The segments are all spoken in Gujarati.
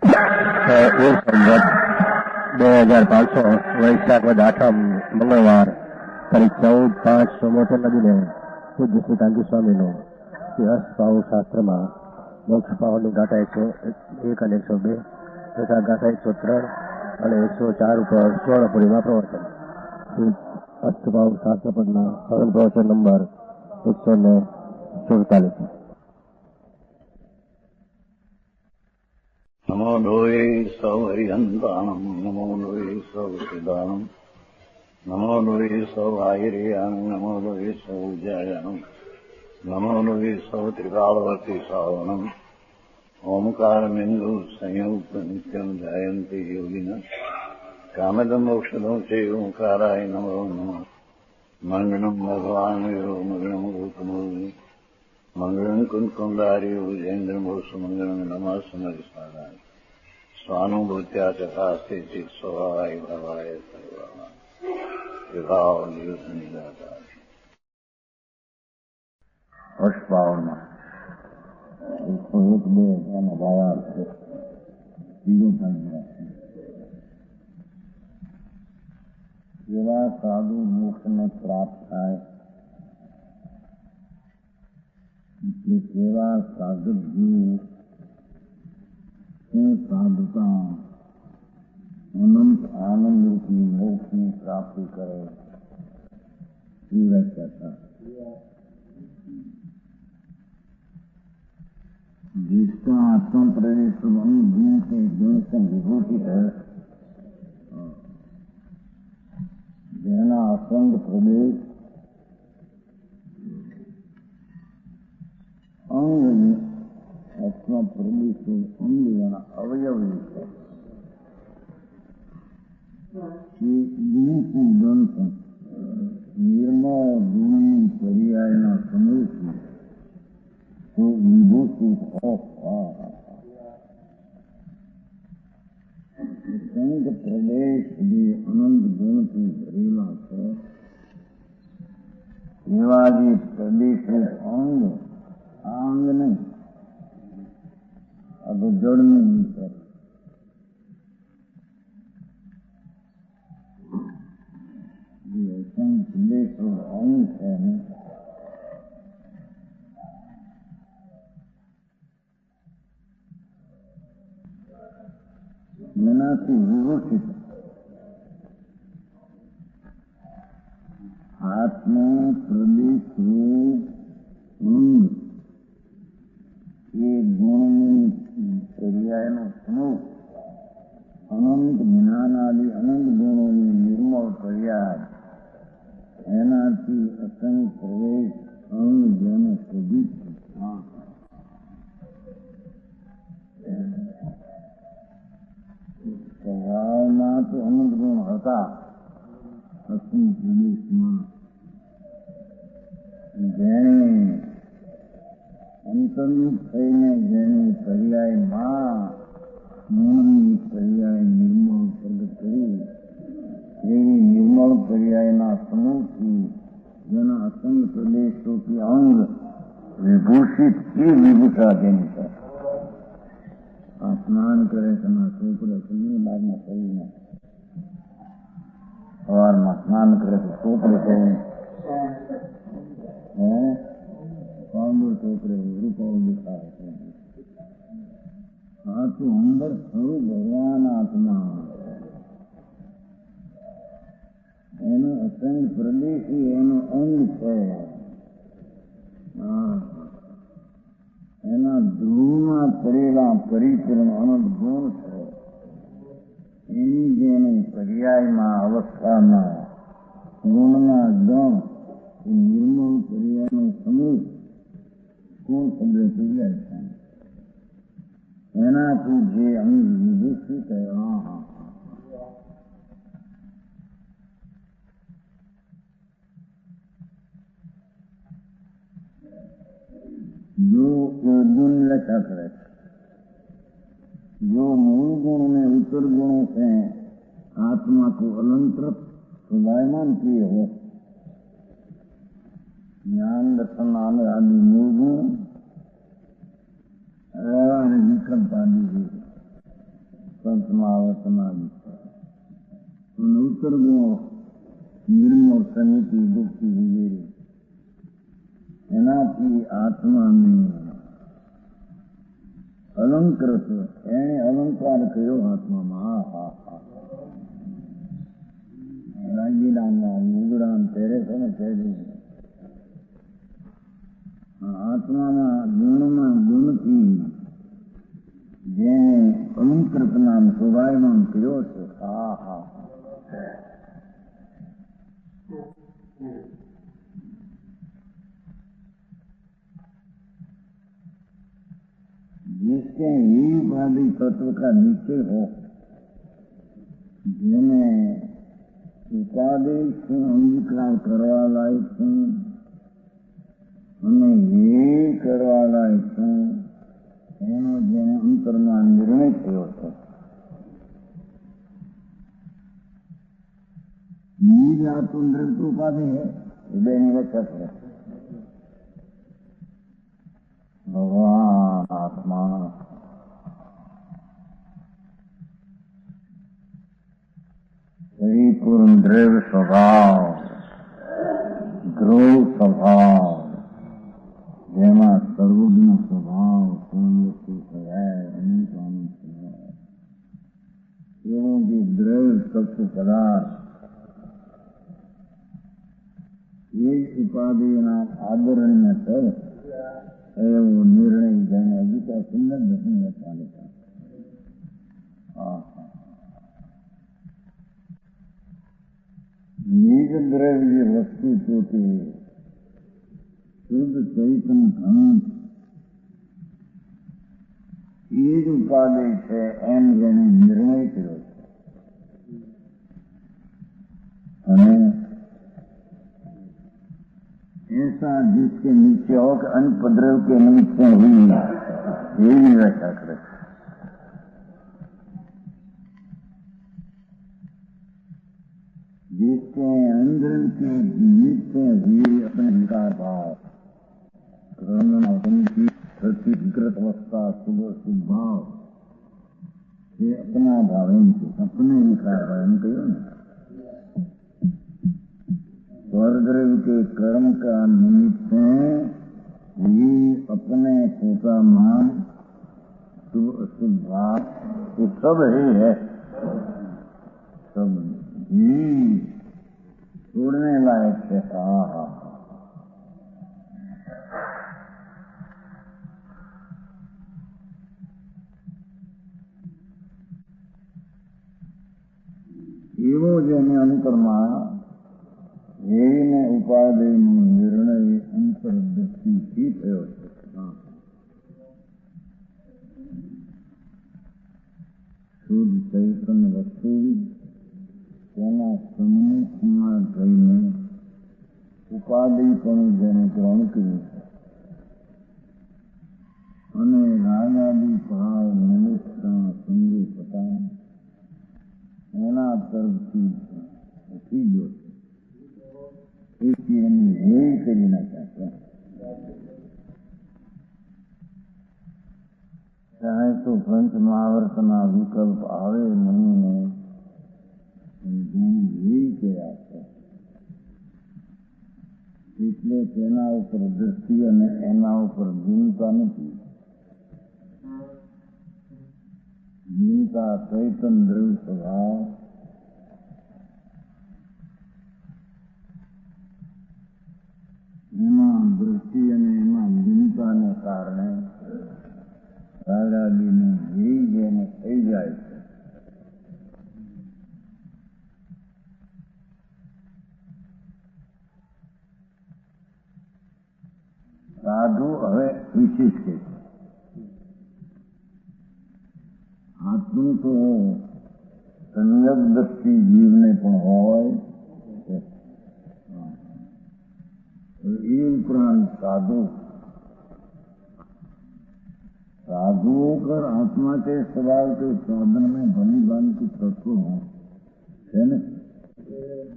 2500 વૈશાખ વદ 8 મંગળવાર તારીખ 14/5/74 દિને પૂજ્ય શ્રી કાંતિ સ્વામીનો અષ્ટપાવ શાસ્ત્રમાં મોક્ષ પાવનની ગાથા 101 અને 102 તથા ગાથા 103 અને 104 ઉપર સ્વર્ણ પૂર્ણિમા પ્રવચન. અષ્ટપાવ શાસ્ત્ર પદના હવન પ્રવચન નંબર 147. નમો લોહે સૌ હરિહંતાણમ નમો લોહે સૌ સિદાનમ નમો લોહે સૌ આયર્યાણમ નમો લોહે સૌ જયાણમ નમો લોહે સૌ ત્રિકાળવર્તી સાવણમ ઓમકારમિંદુ સંયુક્ત નિત્યમ જાયંતિ યોગિન કામદમ મોક્ષદમ છે ઓંકારાય નમો નમઃ. મંગળમ ભગવાન વીરો મંગળમ ગૌતમોર્મિ મંગળમ કુંકુંદાર્યો જૈન્દ્રમોષ મંગળમ નમઃ સમરિસ્વાદાય સ્વાનુભૂત્યા ચકાસ્તે ચિત સ્વભાવાય ભવાય સર્વા વિભાવ નિદાતા. અષ્ટપાવનમાં 101-2 એનો ભાવાર્થ છે. બીજો પંચાયત જેવા સાધુ મોક્ષને પ્રાપ્ત થાય એટલે કેવા સાધક જીવ શું સાધુતા અનંત આનંદરૂપી મોક્ષની પ્રાપ્તિ કરે એ વ્યાખ્યા. जिसका आत्म प्रवेश गुण के गुण से विभूषित है, જેના અસંગ પ્રદેશ અંગ આત્મા પ્રદેશ અંગ એના અવયવી છે. એ ગુણથી ગણ નિર્મળ ગુણની પર્યાયના સમયથી તો વિભૂષિત સંગ પ્રદેશ જે અનંત ગુણથી ભરેલા છે એવા જે પ્રદેશ અંગ આ અંગ નહીં, આ તો જળનું વિચાર. જે અસંગ પ્રદેશ અંગ છે એનાથી વિભૂષિત આત્મા પ્રદેશ અંગ એ ગુણની પર્યાયનો સમૂહ અનંત જ્ઞાનાદિ અનંત ગુણોની નિર્મળ પર્યાય એનાથી અસંગ પ્રવેશ અંગ જેને શોભિત સ્વભાવમાં તો અનંત ગુણ હતા. અસંગ પ્રદેશમાં જેને અંતર્મુખ થઈને જેની પર્યાયમાં ગુણની પર્યાય નિર્મળ પ્રગટ કરી એવી નિર્મળ પર્યાયના સમૂહથી જેના અસંગ પ્રદેશોથી અંગ વિભૂષિત એ વિભૂષા તેની છે. સ્નાન કરે છે છોકરે શરીરની બહારમાં શરીરને સવારમાં સ્નાન કરે છે છોકરે કહું પાવડર છોકરે રૂપાઓ દેખાય છે. આ તો અંદર સ્વરૂપ ભગવાન આત્મા એનો અસંગ પ્રદેશી એનો અંગ છે. એના ધ્રુવમાં પડેલા પરિપૂર્ણ અનંત ગુણ છે. એની જેની પર્યાયમાં અવસ્થામાં ગુણના ગણ એ નિર્મળ પર્યાયનો સમૂહ કોણ શબ્દ પર્યાય છે એનાથી જે અંગ વિભૂષિત जो गुण लक्षा करे, जो मूल गुण में उत्तर गुणों से आत्मा को अलंकृत सुभायमान किए हो, ज्ञान दर्शन आदि मूल गुण व्यवहार विक्रम आदि पंचमावतना उत्तर गुणों निर्मल समिति दुखी विवेरी એનાથી આત્માને અલંકૃત એને અલંકાર કર્યો આત્મામાં. દાગીનામાં મુગડાન પહેરે છે ને પહેરી આત્મામાં ગુણમાં ગુણથી જેને અલંકૃત નામ શોભાયમાન કર્યો છે. जिसके ही उपाधि तत्व का निश्चय हो, જેને ઉપાધિ શું અંગીકાર કરવા લાયક છું અને એ કરવા લાયક છું એનો જેને અંતરમાં નિર્ણય થયો છે. बीज आत्म दृष्ट उपाधि है बेनी रक्षा करे भगवान आत्मा परिपूर्ण द्रव्य स्वभाव ध्रुव स्वभाव જેમાં સર્વજ્ઞ સ્વભાવ એવું જે દ્રવ્ય તત્વ પદાર્થ એ ઉપાધિના આદરણ્ય છે એવો નિર્ણય જાણે ગીતા સુંદર નથી ચાલતા. નિજ દ્રવ્ય વસ્તુ પોતે શુદ્ધ ચૈતન ધન એ જ ઉપાધિ છે એમ જેને નિર્ણય કર્યો છે. અને ऐसा जिसके नीचे हो कि अनुपद्रव के निमित्त हुई यही व्याख्या करे. जिसके अंदर के निमित्त हुई अपने विकार भाव की प्रतिकृत अवस्था सुबह सुभाव ये अपना भाव अपने विकार भाव कहो ना. स्वर्गद्रव्य के कर्म का निमित्त ये अपने पोता मान भाव ये सब ही है. सब ही छोड़ने लायक है. એવો જેને અંતરમાં એને ઉપાધિનો નિર્ણય અંતરદૃષ્ટિથી થયો છે. શુદ્ધ ચૈતન્ય વસ્તુ તેના સન્મુખમાં થઈને ઉપાધિ પણ જેને ગ્રહણ કર્યું છે અને રાગાદી ભાવ નિમિત્તના સંગે થતા એના તરફથી ઉઠી ગયો છે. એથી એની હેય કરી નાખ્યા. ચાહે તો પંચમહાવર્તના વિકલ્પ આવે મનીને હેય કર્યા છે. એટલે તેના ઉપર દ્રષ્ટિ અને એના ઉપર ભૂમિકા નથી. ભૂમિકા ચૈતન દ્રવ્ય સ્વભાવ એમાં દૃષ્ટિ અને એમાં ભૂમિકાને કારણે રાગાદીને ભી જેને થઈ જાય છે. સાધુ હવે વિશેષ કે આટલું તો સંયમ દ્રષ્ટિ જીવને પણ હોય. એ ઉપરાંત साधुओं कर आत्मा के स्वभाव के साधन में भली भांति तत्व हो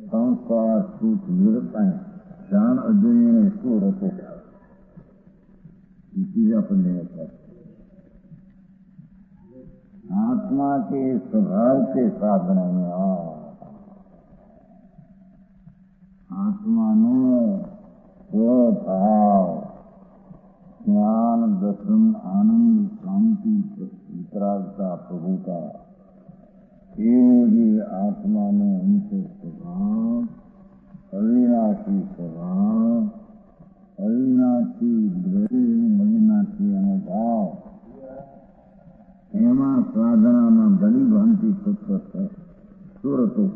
संस्कार सूच निरता ज्ञान अध्ययन इसको रखो अपन आत्मा आत्मा के स्वभाव के साधन में आत्मा स्वभाव ज्ञान दर्शन आनंद शांति वितरागता प्रभुता ये आत्मा ने उनके स्वभाव अविनाशी स्वभाव अविनाशी अविनाशी अनुभव एमा साधना भली भांति तत्व सूरतो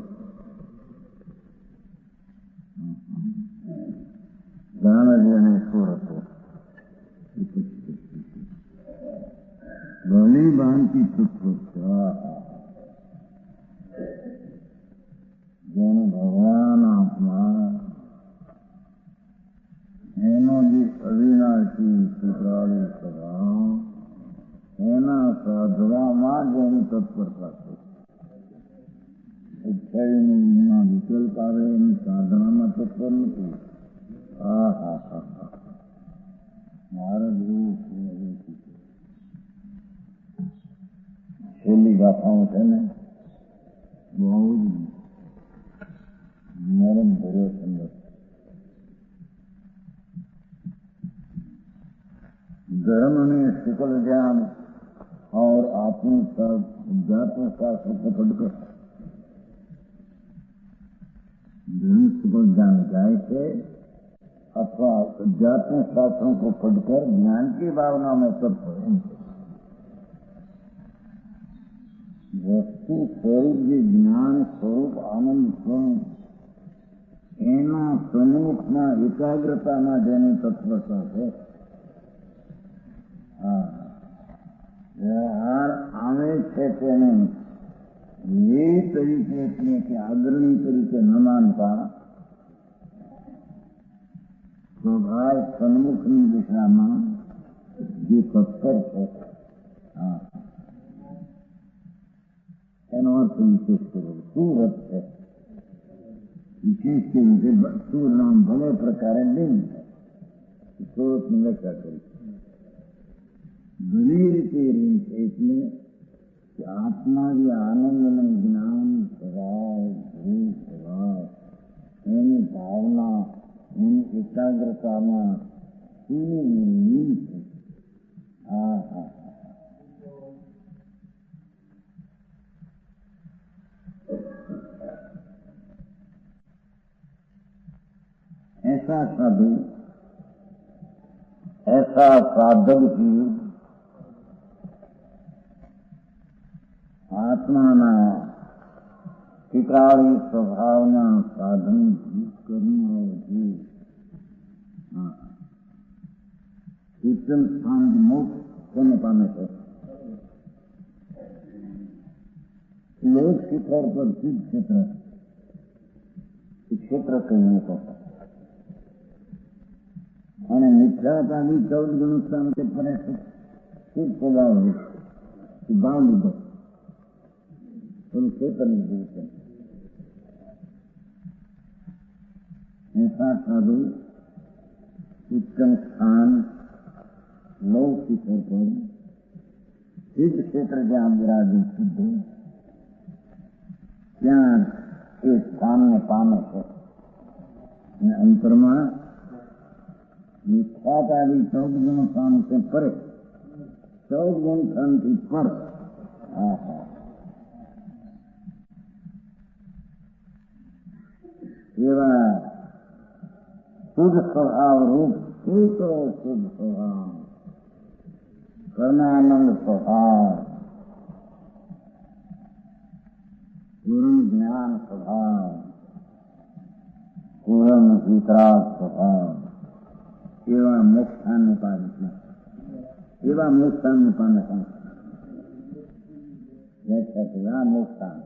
जान जने सूरतो भली भांति तत्व જેને ભગવાન આત્મા એનો જે અવિનાશી સુધારી સ્વભાવ એના સાધવામાં જેની તત્પરતા છે ઉચ્ચારીના વિકલ્પ આવે એની સાધનામાં તત્પર નથી. મારે જેવું છેલ્લી ગાથાઓ છે ને બહુ જ नरम भरे संगत धर्म में शुक्ल ज्ञान और आत्मिक अध्यात्म शास्त्र को पढ़कर धर्म शुक्ल ज्ञान गाय थे अथवा अध्यात्म शास्त्रों को पढ़कर ज्ञान की भावना में तत्पर वस्तु स्वरूप के ज्ञान स्वरूप आनंद स्वरूप એના સન્મુખમાં એકાગ્રતામાં જેની તત્પરતા છે વ્યવહાર આવે છે તેને એ તરીકે એટલે કે આદરણી તરીકે ન માનતા સ્વભાવ સન્મુખની દિશામાં જે તત્પર છે એનો અર્થ વિશેષ કર્યો શું અર્થ છે विशेष के मुझे सूर नाम भले प्रकार नहीं सूरत में व्याख्या करी घनी रीते इसमें कि आत्मा की आनंद में ज्ञान स्वभाव गुरु स्वभाव एनी भावना एनी एकाग्रता में नील है. ऐसा साधु ऐसा साधक की आत्माना टिकावी स्वभावना साधन करने उत्तम स्थान मोक्ष होने पाने से लोक शिखर पर सिद्ध क्षेत्र कहने को અને મિથ્યાતાની 14 ગુણ સ્થાન કે પરે શુદ્ધ સ્વભાવ ભાવ લીધો ક્ષેત્રની રીતે ऐसा साधु उत्तम स्थान लोक शिखर पर सिद्ध क्षेत्र જ્યાં વિરાજે સિદ્ધ ત્યાં એ સ્થાનને પામે છે અને અંતરમાં मिथ्यातादि 14 गुण स्थान से परे 14 गुण स्थान की पर एवं शुद्ध स्वभाव रूप शुद्ध स्वभाव कर्णानंद स्वभाव पूर्ण ज्ञान स्वभाव पूर्ण वितराग स्वभाव એવા મોક્ષાને પામે એવા મોક્ષાને પામે આ મોક્ષાન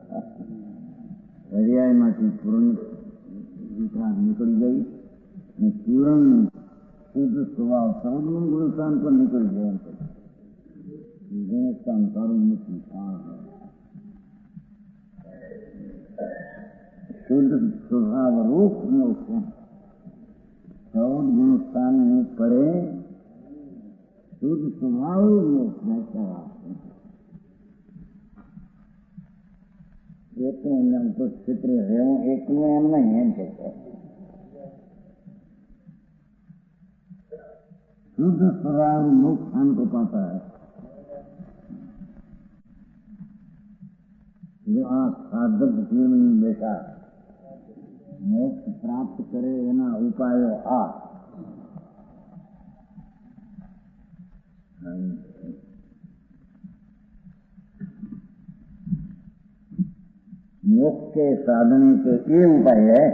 દરિયામાંથી પૂર્ણ વિતરાગ નીકળી ગઈ અને પૂર્ણ શુદ્ધ સ્વભાવ 14 ગુણસ્થાન પર નીકળી જાય એમ ગુણસ્થાન સારું નથી શુદ્ધ સ્વભાવ રૂપ મોક્ષ 14 गुणस्थान में परे शुद्ध स्वभाव मोक्ष એકનું નામ તો ક્ષત્રિય રહેવું એકલું એમ નહીં, એમ કે शुद्ध स्वभाव मोक्ष हमको पाता है। जो आप साधक जीवन में बैठा मोक्ष प्राप्त करे एना उपायो आ मोक्ष के साधन के ये उपाय है।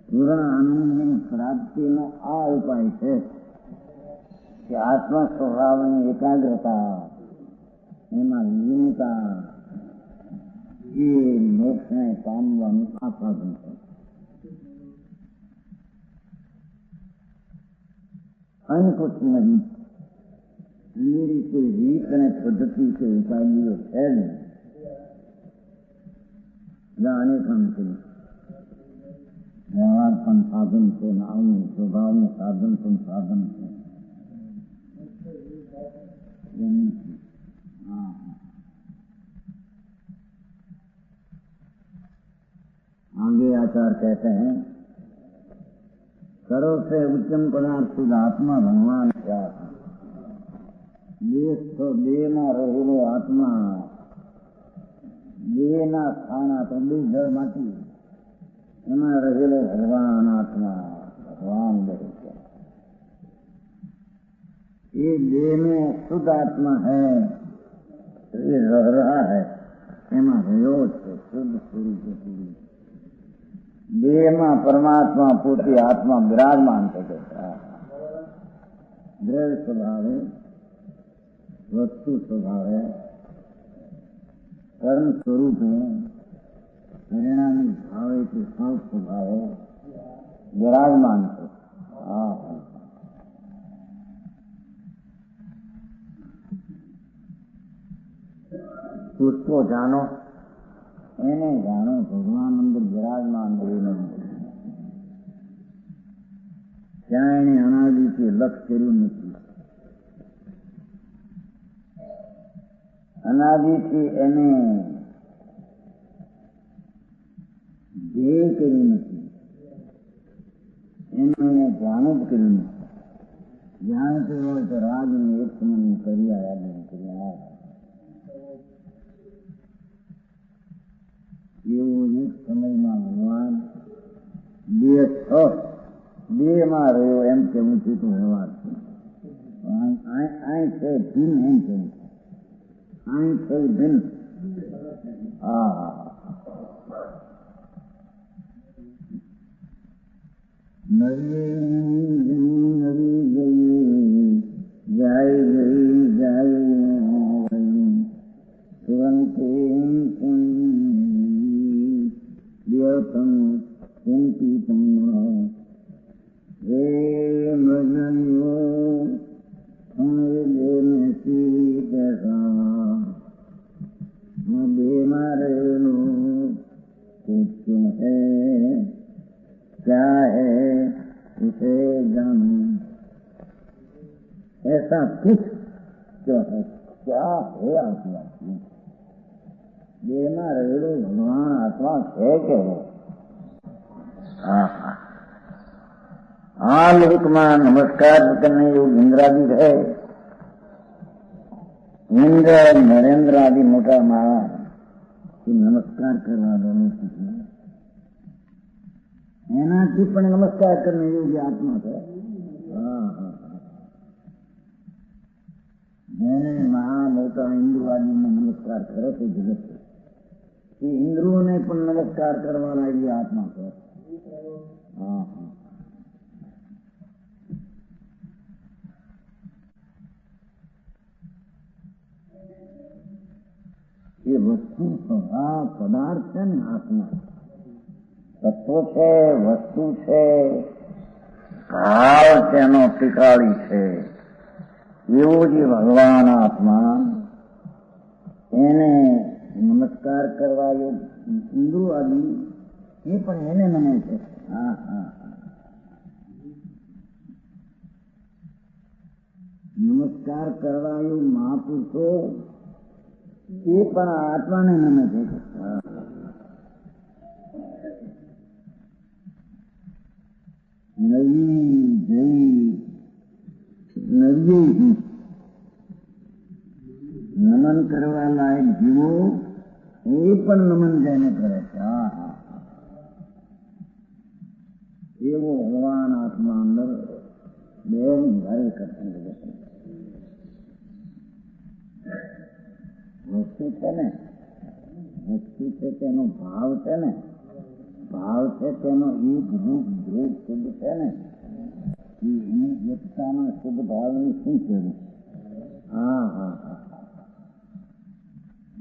पूर्ण आनंद प्राप्ति नो आ उपाय है कि आत्मा स्वभाव एकाग्रता एમાં લીનતા એ મોક્ષને પામવાનું આ સાધન છે। अन्य कुछ नहीं, मेरी कोई रीत અને પદ્ધતિ કે ઉપાયો છે નહીં। જાણે પણ વ્યવહાર પણ સાધન છે, નામનું સ્વભાવનું સાધન પણ સાધન છે। आगे आचार्य कहते हैं करो से उच्चम पदार्थ शुद्ध आत्मा भगवान क्या देश तो देह में रहेलो आत्मा देह ना खाना तो जड़ माटी एમાં રહેલો ભગવાન આત્મા ભગવાન બહુ ये देह में शुद्ध आत्मा है, ये रह रहा है, एमा रह्यो छे शुद्ध स्वरूप पूरी देह में परमात्मा पोती आत्मा विराजमान थे। द्रव्य स्वभाव है, वस्तु स्वभाव है, कर्म स्वरूप है, परिणामी भाव के सब स्वभाव है, विराजमान थे। उसको जानो, એને જાણો ભગવાન અંદર વિરાજમાન દેવ ત્યાં એને અનાદિથી લક્ષ કર્યું નથી, અનાદિથી એને ધ્યેય કર્યું નથી, એનું એને જાણ જ કર્યું નથી। જાણતું હોય તો રાજને એક સમય કરી આવ્યા કર્યા એવો એક સમયમાં ભગવાન દેહ માં રહ્યો એમ કેવું છે તો વ્યવહાર છે। અહીં છે ભિન્ન, એમ કેવું અહીં છે ભિન્ન। નવી નવી ગઈ જાય ગઈ જાય તુરંત हे मजनियो समझे नसी कैसा बीमारेलो कुछ है क्या है उसे जानो। ऐसा कुछ जो है क्या है आपकी बीमा रहेलो भगवान आत्मा है के हो। આ લોકમાં નમસ્કાર કરને યોગ ઇન્દ્રાદિ છે। ઇન્દ્ર નરેન્દ્ર આદિ મોટા માળા નમસ્કાર કરવા નથી, એનાથી પણ નમસ્કાર કરને યોગ્ય આત્મા છે। જેને મહા મોટા ઇન્દ્રો આદિને નમસ્કાર કરે તો જગત એ ઇન્દ્રોને પણ નમસ્કાર કરવા લાગી આત્મા છે। ये वस्तु स्वभाव पदार्थ है ने आत्मा तत्व છે, વસ્તુ છે, ભાવ તેનો ટીકાળી છે। એવો જે ભગવાન આત્મા એને નમસ્કાર કરવા ઇન્દ્રો આદિ એ પણ એને નમે છે। નમસ્કાર કરવા મહાપુરુષો એ પણ આત્માને નમે છે. નવી જઈ નવી નમન કરવા લાયક જીવો એ પણ નમન જઈને કરે છે. હા હા, એવો ભગવાન આત્મા અંદર બે ઘરે કરતા વસ્તુ છે ને, વસ્તુ છે તેનો ભાવ છે ને, ભાવ છે તેનો એક રૂપ ધ્રુવ શુદ્ધ છે ને, એની એકતાના શુદ્ધ ભાવની શું જરૂર? હા હા હા,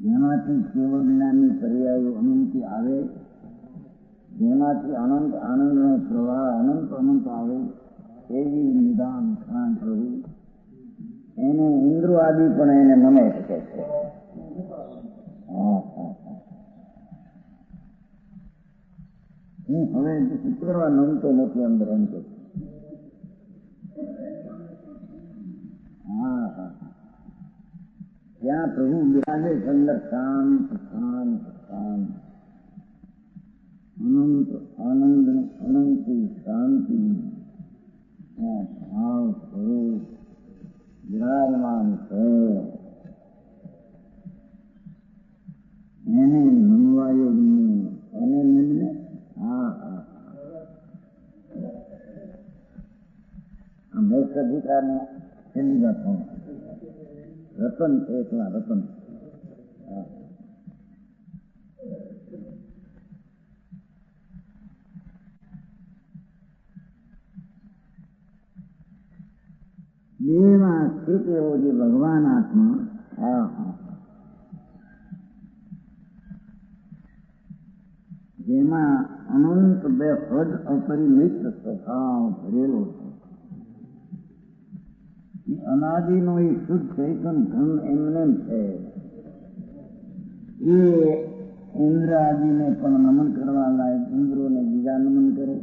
જેનાથી કેવળ જ્ઞાનની પર્યાયો અનંતી આવે, જેનાથી અનંત આનંદનો પ્રવાહ અનંત અનંત આવે, એવી નિદાન શાંત રહી એને ઇન્દ્રો આદિ પણ એને નમે શકે છે. હું હવે કરવા નમતો નથી અંદર એમ કે. હા હા, ત્યાં પ્રભુ બિરાજે અંદર શાંત શાંત શાંત, અનંત આનંદ અનંતી શાંતિ ભાવ સ્વરૂપ વિરાજમાન છે. એને નમવા યોગની એને નમને. હા હા, મોક્ષ અધિકારને છેલ્લી વાત રતન છે, એકલા રતન. દેહમાં સ્થિત એવો જે ભગવાન આત્મા, હા હા, જેમાં અનંત બે હદ અપરિમિત સ્વભાવ ભરેલો છે. અનાદિનો એ શુદ્ધ ચૈતન ધન એમને છે. એ ઇન્દ્ર આદિને પણ નમન કરવા લાયક, ઇન્દ્રોને બીજા નમન કરે,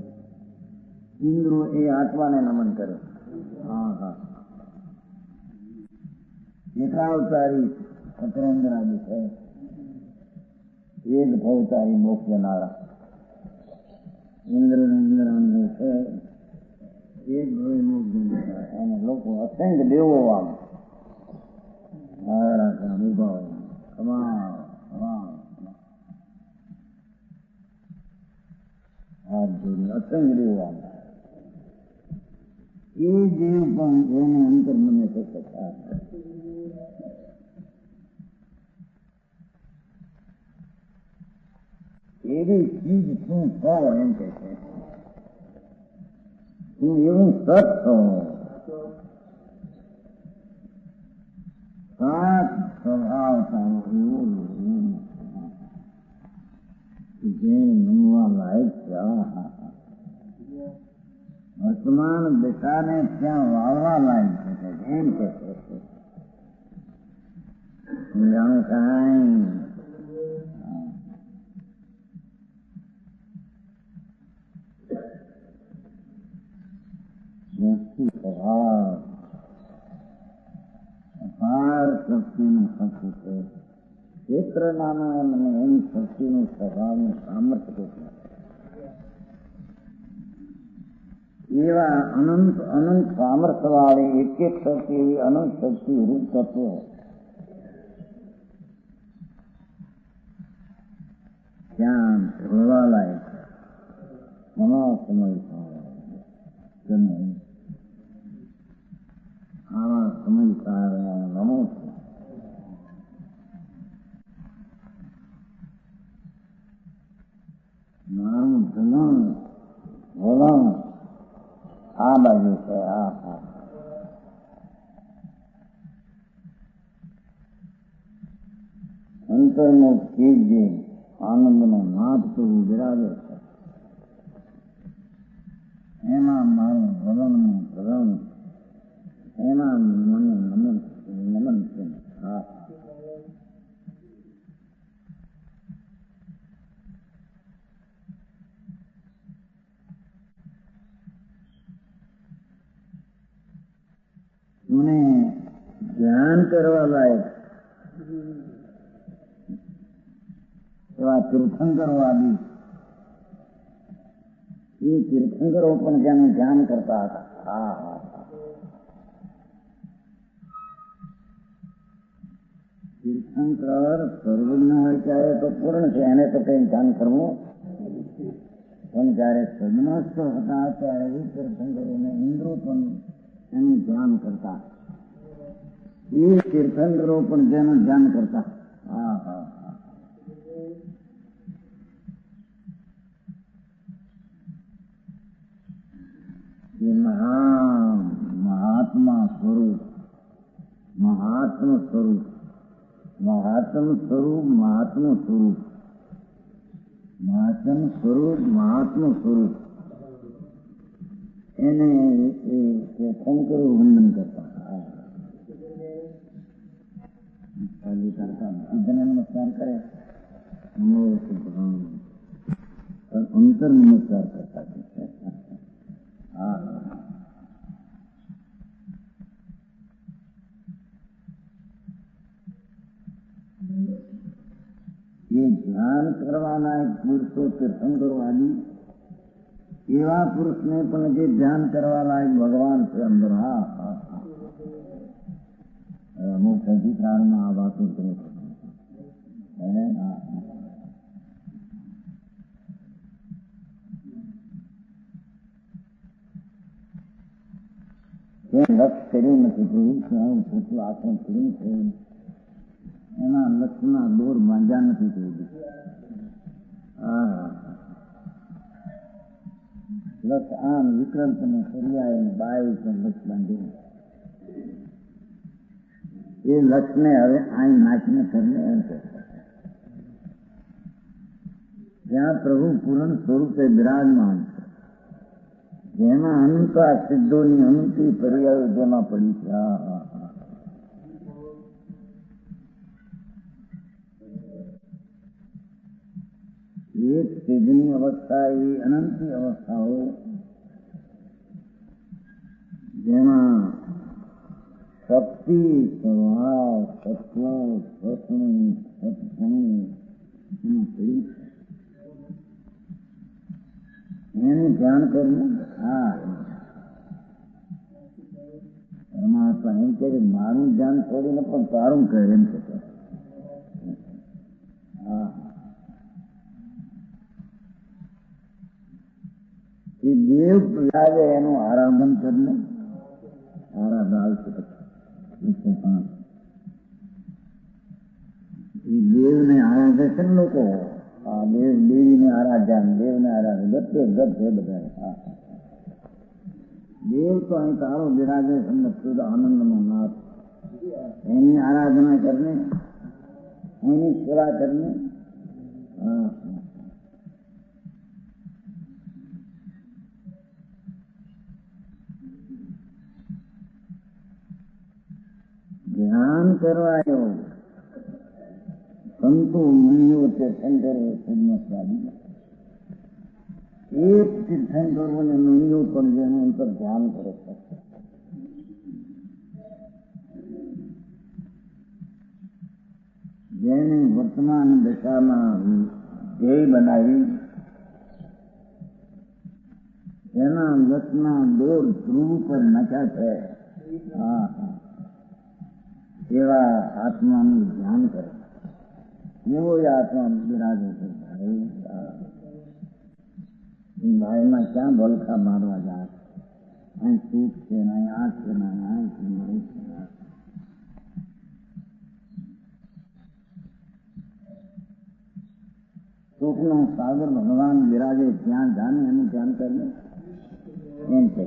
ઇન્દ્રો એ આત્માને નમન કરે. હા હા, એકાવતારી સતરેન્દ્ર આદિ છે, એક ભવતારી મોક્ષ જનારા ઇન્દ્ર ઇન્દ્રાંદ્ર છે, એક ભવે મોક્ષ જનારા. એને લોકો અસંખ્ય દેવો આમ અનુભવ કમાલ હાથ જોડી અસંખ્ય દેવો આમ એ દેવ પણ એને અંતર મને શકતા. એવી ચીજ શું છો એમ કે છે, હું એવું સત છું. સાત સ્વભાવ તારો એવો જે નમવા લાયક છે. વર્તમાન દશાને ત્યાં વાળવા લાયક છે એમ કે છે. જાણું કાંઈ સ્વભાવ અપાર શક્તિનું શક્તિ છે. ક્ષેત્ર નાના મને એમ શક્તિનું સ્વભાવનું સામર્થ્ય છે. એવા અનંત અનંત સામર્થ્ય વાળી એક એક શક્તિ એવી અનંત શક્તિ રૂપ તત્વ ત્યાં ભરવા લાયક ઘણો સમય આવા સમય સારા નમો છે. મારું ધન વલણ આ બાજુ છે. આ હા, અંતરનો ચીજ જે આનંદનો નાદ કરવું બિરાજે છે, એમાં મારું વલણનું વલણ, એમાં મને નમન છે. હા, મને ધ્યાન કરવા લાયક એવા તીર્થંકરો આદિ એ તીર્થંકરો પણ જેનું ધ્યાન કરતા હતા. હા હા તીર્થંકર સર્વજ્ઞ હોય ત્યારે તો પૂર્ણ છે, એને તો કઈ ધ્યાન કરવું. પણ જયારે સજ્ઞસ્થ હતા ત્યારે એ તીર્થંકરોને ઇન્દ્રો પણ એનું ધ્યાન કરતા. એ તીર્થંકરો પણ જેનું ધ્યાન કરતા. હા હા એ મહાત્મા સ્વરૂપ, મહાત્મ સ્વરૂપ, મહાત્મ સ્વરૂપ, મહાત્મ સ્વરૂપ, મહાત્મ સ્વરૂપ, મહાત્મ સ્વરૂપ એને તીર્થંકરો વંદન કરતા. નમસ્કાર કરે અંતર નમસ્કાર કરતા. એ ધ્યાન કરવાના એક પુરુષો તીર્થંકરો આદિ એવા પુરુષને પણ જે ધ્યાન કરવા લાયક ભગવાન છે અંદર. હા હા હા અમુક અધિકારમાં આ વાતો કરે છે. લક્ષ કર્યું નથી જોયું પોતું આસન કર્યું છે, એના લક્ષના દોર બાંધ્યા નથી જોયું. લક્ષ આમ વિકલ્પ ને સરિયાએ બાય પણ લક્ષ બાંધ્યું. એ લક્ષને હવે આઈ નાખીને કરીને એમ કહે જ્યાં પ્રભુ પૂર્ણ સ્વરૂપે બિરાજમાન છે, જેમાં અનંતા સિદ્ધોની અનંતી પર્યાયો જેમાં પડી છે. એક સિદ્ધની અવસ્થા એ અનંતી અવસ્થાઓ જેમાં શક્તિ, સ્વભાવ, સત્વ, સ્વપ્ન, સત્પુણ્ય એમાં પડી છે. એનું ધ્યાન કરવું. હા પરમાત્મા એમ કે મારું ધ્યાન છોડીને પણ તારું કહે એમ કે. હા એ દેવ લાગે એનું આરાધન કરીને આરાધન આવશે. એ દેવને આરાધે છે ને લોકો. હા દેવ દેવીને આરાધ્યા, દેવને આરાધે ગતે ગત છે બધા. દેવ તો અહીં તારો બિરાજે શુદ્ધ આનંદનો નાથ. એની આરાધના કરને, એની સેવા કરને. ધ્યાન કરવાયો સંતો મુનિઓ તીર્થંકરો સન્યાસવાદી એક તીર્થંકરો અને મુનિઓ પણ જેનું અંતર ધ્યાન કરે છે. જેને વર્તમાન દશામાં ધ્યેય બનાવી તેના લક્ષના દોર ધ્રુવ પર નાખ્યા છે. એવા આત્માનું ધ્યાન કરે એવો એ આત્મા બિરાજે છે. ભાઈમાં ક્યાં ભલખા મારવા જાય? અહીં સુખ છે ને અહીં આ છે ને આ છે ને એ છે. સુખનો સાગર ભગવાન બિરાજે ત્યાં જાને એનું ધ્યાન કરીને એમ કે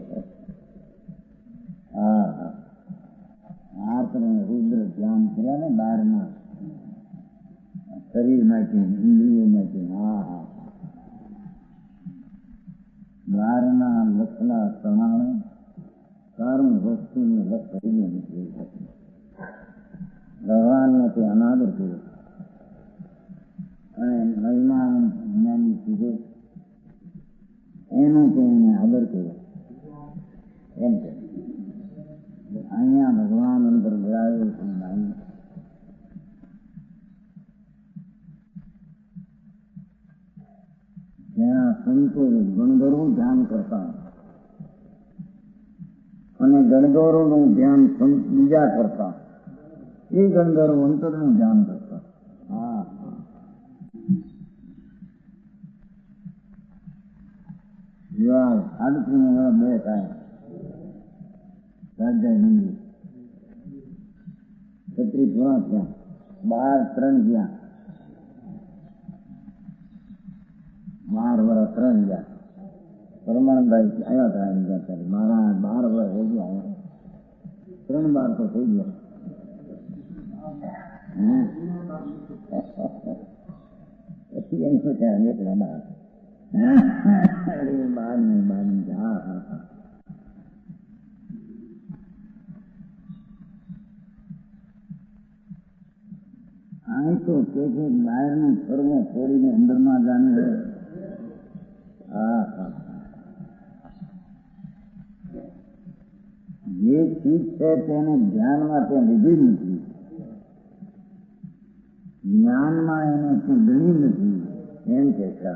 રુદ્ર ધ્યાન કર્યા ને બહારના શરીરમાંથી ઇન્દ્રિયોમાંથી. બહારના લક્ષના પ્રમાણે સારું વસ્તુને લક્ષ કરીને નીકળી શકે. ભગવાનને તે અનાદર કર્યો અને મહિમા જ્ઞાની કીધો એનો તેને આદર કર્યો. એમ કે અહીંયા ભગવાન અંદર બિરાજો છે. તો ગણધરો ધ્યાન કરતા અને ગણધરોનું ધ્યાન બીજા કરતા, એ ગણધરો અંતરનું ધ્યાન કરતા. હા, આડત્રીસ બે થાય રાજાય મંદિર 36 પૂરા થયા, 12 3 ગયા, 12 વર્ષ 3 ગયા. પરમાનંદભાઈ આવ્યા હતા એમ ગયા, મારા 12 વર્ષ થઈ ગયા, 3 12 તો થઈ ગયા. પછી એમ સોચ્યા એકલા 12 હા હા હા. અહીં તો કે છે બહારનું ફરવું છોડીને અંદરમાં જાણે. હા હા, જે ચીજ છે તેને ધ્યાનમાં તે લીધી નથી, જ્ઞાનમાં એને તે ગણી નથી, એમ કે છે.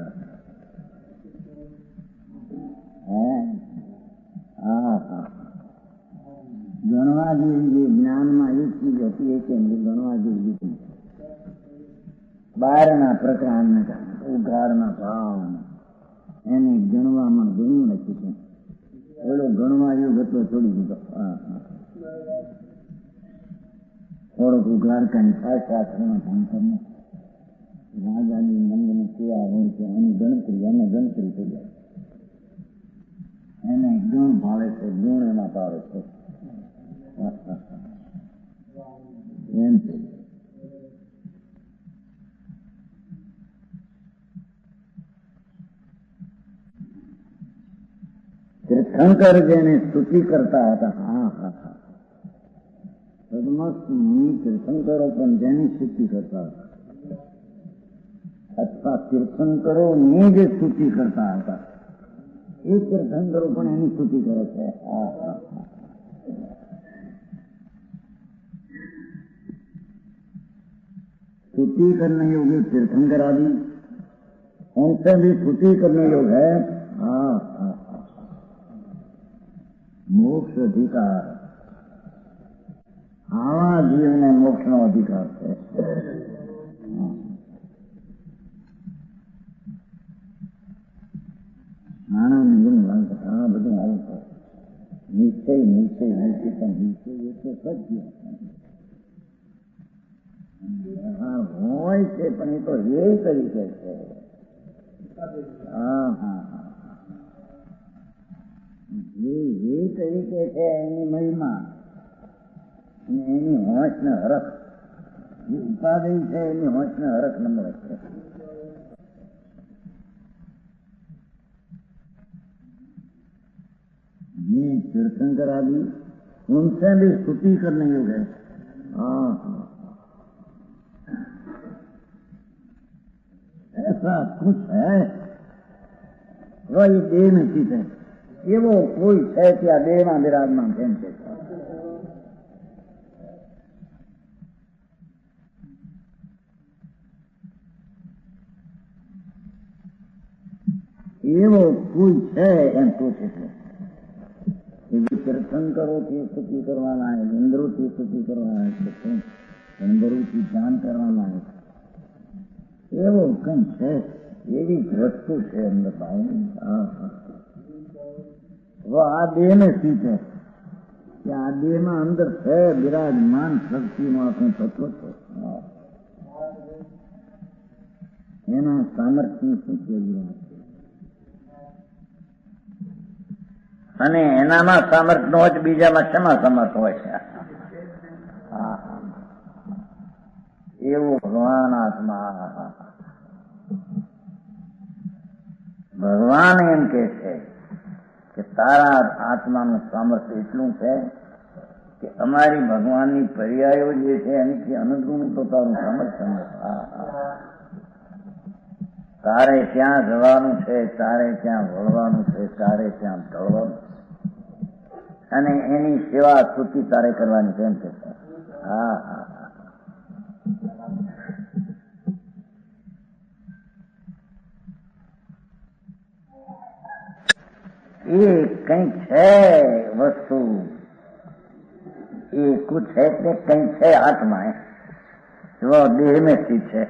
હા હા, ગણવા જેવી જે જ્ઞાનમાં એક ચીજ હતી એ કેમ ગણવા જેવી હતી. બહારના પ્રકારના ઉઘાડના ભાવ એને ગણવામાં ઘણું નથી છે. એલો ગણવા યોગ હતો છોડી દીધો. થોડોક ઉઘાડકાની શાસ્ત્રમાં ભણતરને રાજાની મંદની કેવા હોય છે એની ગણતરી, એને ગણતરી થઈ જાય. એને ગુણ ભાવે છે, ગુણ એમાં ભાવે છે. એમ છે. તીર્થંકર જેને સ્તુતિ કરતા હતા. હા હા હા, તીર્થંકરો પણ જેની સ્તુતિ કરતા હતા, અથવા તીર્થંકરોની જે સ્તુતિ કરતા હતા એ તીર્થંકરો પણ એની સ્તુતિ કરે છે. હા હા હા, स्तुति करने योग्य तीर्थंकर आदि उनसे भी स्तुति करने योग है. हाँ हाँ, मोक्ष अधिकार आवा जीव ने मोक्ष नो अधिकार है. બધું આવું છે. નિશ્ચય નિશ્ચય નિશ્ચય પણ નિશ્ચય એટલે સત્ય હોય છે, પણ એ તો એ તરીકે છે. હા હા હા, જે તરીકે છે એની મહિમા અને એની હોશ ને હરખ, જે ઉપાધિ છે એની હોશ ને હરખ નંબર છે. ये तीर्थंकर आदि उनसे भी स्तुति करने योग है. हाँ हाँ, ऐसा कुछ है वही देह में स्थित है. ये वो कोई है क्या देह में विराजमान है. ये वो कोई है एम पूछे थे. તીર્થંકરોથી સ્તુતિ કરવાના है, इंद्रोથી સ્તુતિ કરવાના है, इंद्रोથી ધ્યાન કરવાના है. એવો કંઈ છે, એવી વસ્તુ છે અંદર ભાઈ. આ દેહ ને સ્થિત છે કે આ દેહમાં અંદર છે બિરાજમાન શક્તિનું આપણું તત્વ છે. એના સામર્થ્યની શું જરૂર છે અને એનામાં સામર્થ્ય હોય તો બીજામાં શેમાં સમર્થ હોય છે. એવું ભગવાન આત્મા, ભગવાન એમ કે છે કે તારા આત્માનું સામર્થ્ય એટલું છે કે અમારી ભગવાનની પર્યાયો જે છે એની અનુગુણ તો તારું સામર્થ્ય નથી. તારે ક્યાં જવાનું છે, તારે ક્યાં વળવાનું છે, તારે ક્યાં ઢળવાનું અને એની સેવા સ્તુતિ તારે કરવાની કેમ છે. હા હા, એ કંઈક છે વસ્તુ, એ કુછ है કે કંઈક છે આત્મા, જો દેહ में સ્થિત છે.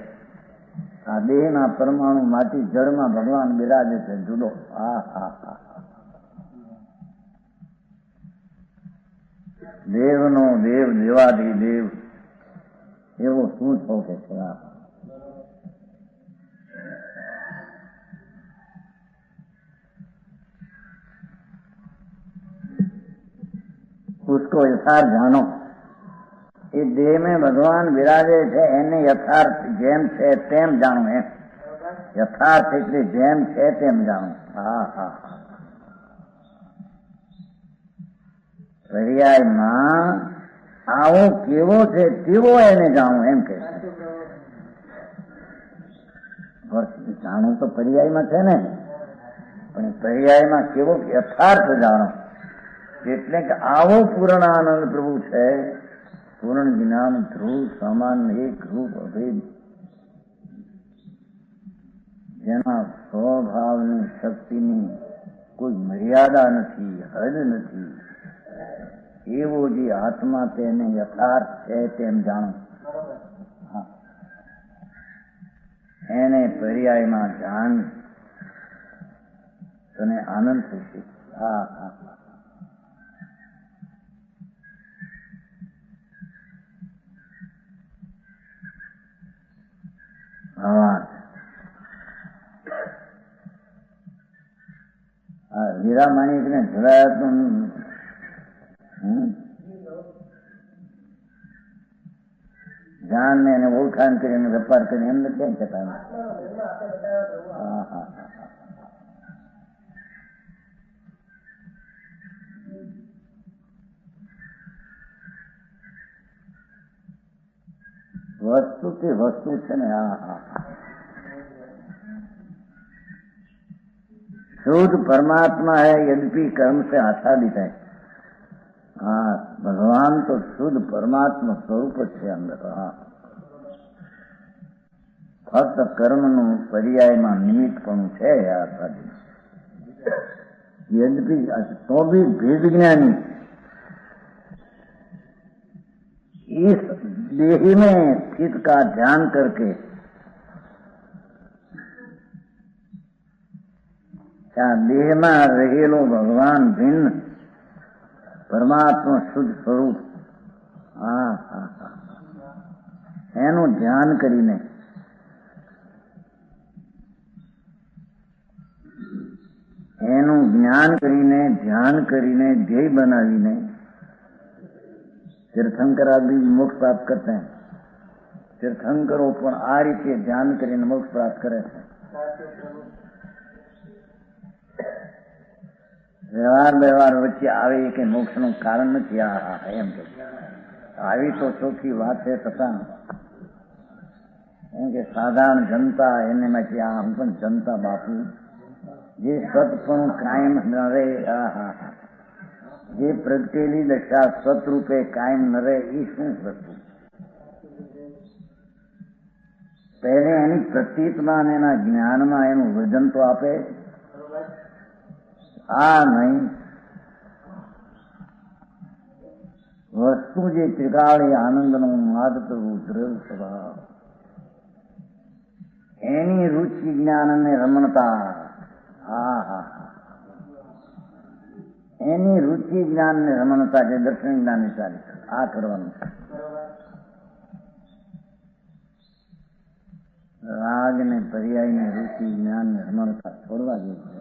આ દેહના પરમાણુ માંથી જળમાં ભગવાન બિરાજે છે જુદો. હા હા હા, દેવનો દેવ, દેવાધી દેવ એવો શું છો કે છે. उसको यथार्थ जानो. એ દેહ में ભગવાન બિરાજે છે એને યથાર્થ જેમ છે તેમ જાણો. એમ યથાર્થ એટલે જેમ છે તેમ જાણો. હા હા હા, પર્યાયમાં આવો કેવો છે તેવો એને જાણો એમ કે છે. જાણો તો પર્યાયમાં છે ને, પણ પર્યાયમાં કેવો યથાર્થ જાણો. એટલે કે આવો પૂર્ણ આનંદ પ્રભુ છે, પૂર્ણ જ્ઞાન ધ્રુવ સમાન એક રૂપ અભેદ, જેના સ્વભાવની શક્તિની કોઈ મર્યાદા નથી, હદ નથી, એવો જે આત્મા તેને યથાર્થ છે તેમ જાણો. એને પર્યાયમાં જાણ, તને આનંદ થશે. હા હા, હીરા માણિક ને જોડાયા જાણ ને એને ઓળખાણ કરીને વેપાર કરીને એમને કેમ કહેતા. હા હા, वस्तु की वस्तु છે ને. હા હા, शुद्ध परमात्मा है यद्यपि कर्म से आच्छादित है. हाँ, भगवान तो शुद्ध परमात्मा स्वरूप છે અંદર. હા, ફક્ત કર્મનું પર્યાયમાં નિમિત્તપણું છે આછાદિત. यद्यपि तो भी भेद ज्ञानी इस देह में स्थित का ध्यान करके क्या देहમાં રહેલો ભગવાન ભિન્ન પરમાત્મા શુદ્ધ સ્વરૂપ, હા હા હા, એનું ધ્યાન કરીને એનું જ્ઞાન કરીને ધ્યાન કરીને ધ્યેય બનાવીને तीर्थंकर आदि मोक्ष प्राप्त करते हैं. तीर्थंकरो પણ આ રીતે ધ્યાન કરીને મોક્ષ પ્રાપ્ત કરે છે. વ્યવહાર વચ્ચે આવે કે મોક્ષનું કારણ નથી. આ એમ કે આવી તો ચોખ્ખી વાત છે. છતાં એમ કે સાધારણ જનતા એને માંથી આ હું પણ જનતા બાપુ જે સતપણું કાયમ ન રહે, જે પ્રગટેલી દશા સતરૂપે કાયમ ન રહે એ શું વસ્તુ? પહેલે એની પ્રતીતમાં અને એના જ્ઞાનમાં એનું વજન તો આપે. આ નહીં, વસ્તુ જે ત્રિકાળી આનંદનો માધતું દ્રવ સ્વભાવ, એની રુચિ જ્ઞાન અને રમણતા. હા હા, એની રુચિ જ્ઞાન ને રમણતા જે દર્શન જ્ઞાન ની ચાલી આ કરવાનું છે. રાગ ને પર્યાય ને રુચિ જ્ઞાન ને રમણતા છોડવા જેવું છે.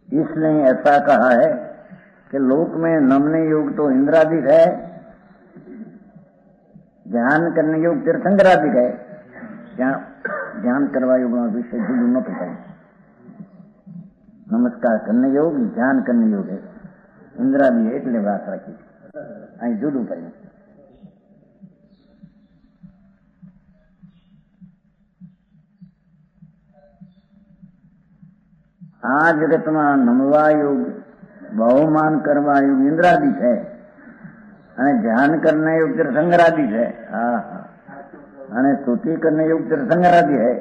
इसलिए ऐसा कहा है कि लोक में नमने योग तो इंद्रादिक है, ध्यान करने योग तीर्थंकरादिक है. ध्यान करवा योग विषय जुड़ू न पड़े. नमस्कार करने योग ध्यान करने योग है, इंद्रादी એટલે વાત રાખી અહીં જુદું પડ્યું. આ જગતમાં નમવા યુગ, બહુમાન કરવા યુગ ઇન્દ્રાદિ છે અને ધ્યાન કરને યુગ તીર્થંકરાદિ છે. હા અને સ્તુતિ करने युग तीर्थंकरादि है.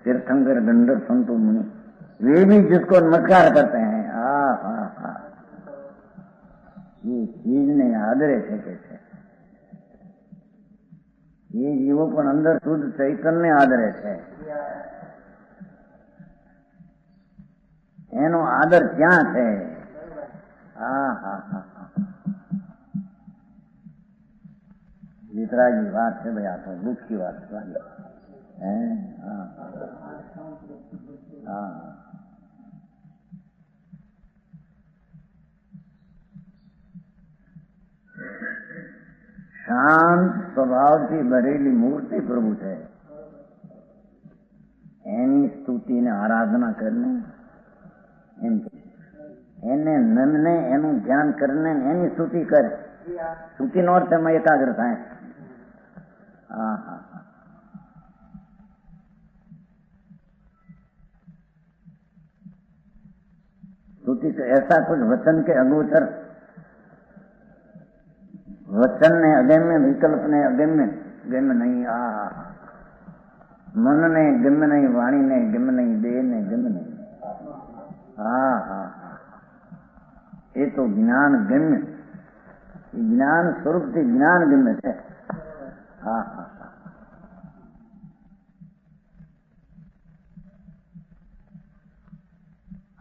तीर्थंकर गंधर्व संतो मुनि वे भी जिसको नमस्कार करते हैं. ये चीज ने आदरे છે કે છે એ જીવો પણ અંદર શુદ્ધ ચૈતન્ય આદરે છે. એનો આદર ક્યાં છે? વિતરાગની વાત છે ભાઈ, આ તો દુઃખની વાત લાગે. શાંત સ્વભાવથી ભરેલી મૂર્તિ પ્રભુ છે. એની સ્તુતિને આરાધના કરીને એમ એને મનને એનું ધ્યાન કરીને એની સ્તુતિ કરે. સ્તુતિનો અર્થ એમાં એકાગ્ર થાય. स्तुति तो ऐसा कुछ वचन के अगोचर, वचन ने अगम्य, विकल्प ने अगम्य गम्य नहीं, मन ने गम्य नहीं, वाणी ने गम्य नहीं, देह ने गम्य नहीं. ये तो ज्ञान गम्य, ज्ञान स्वरूप से ज्ञान गम्य है.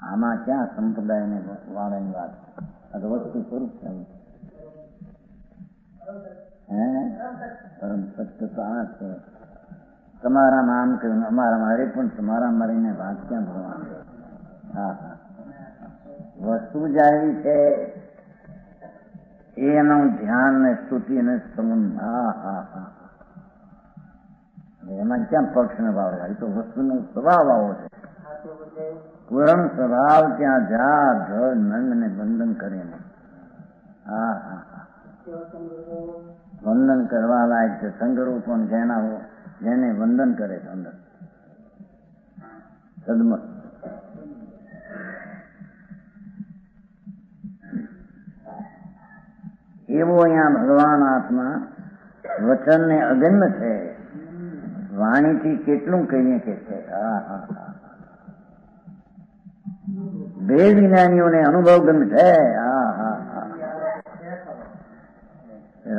આમાં ક્યાં સંપ્રદાયને વાળાની વાત? આ તો વસ્તુ સ્વરૂપ છે. પરમ સત્ય તો આ છે. તમારામાં આમ કહ્યું, અમારામાં અરે પણ તમારા મરીને વાત ક્યાં ભણવાનું? વસ્તુ જ આવી છે એનું ધ્યાન ને સ્તુતિ ને સંબંધ. એમાં ક્યાં પક્ષ ને ભાવ? એ તો વસ્તુનો સ્વભાવ આવો છે. પૂરણ સ્વભાવ ત્યાં જા ધર નંગ ને બંધન કરીને વંદન કરવા લાયક છે. સંગરૂપ જેને વંદન કરે છે અંદર સદમત. એવો અહીંયા ભગવાન આત્મા વચન ને અગમ્ય છે. વાણીથી કેટલું કહીએ કે છે. બે વિજ્ઞાનીઓને અનુભવ ગમે છે.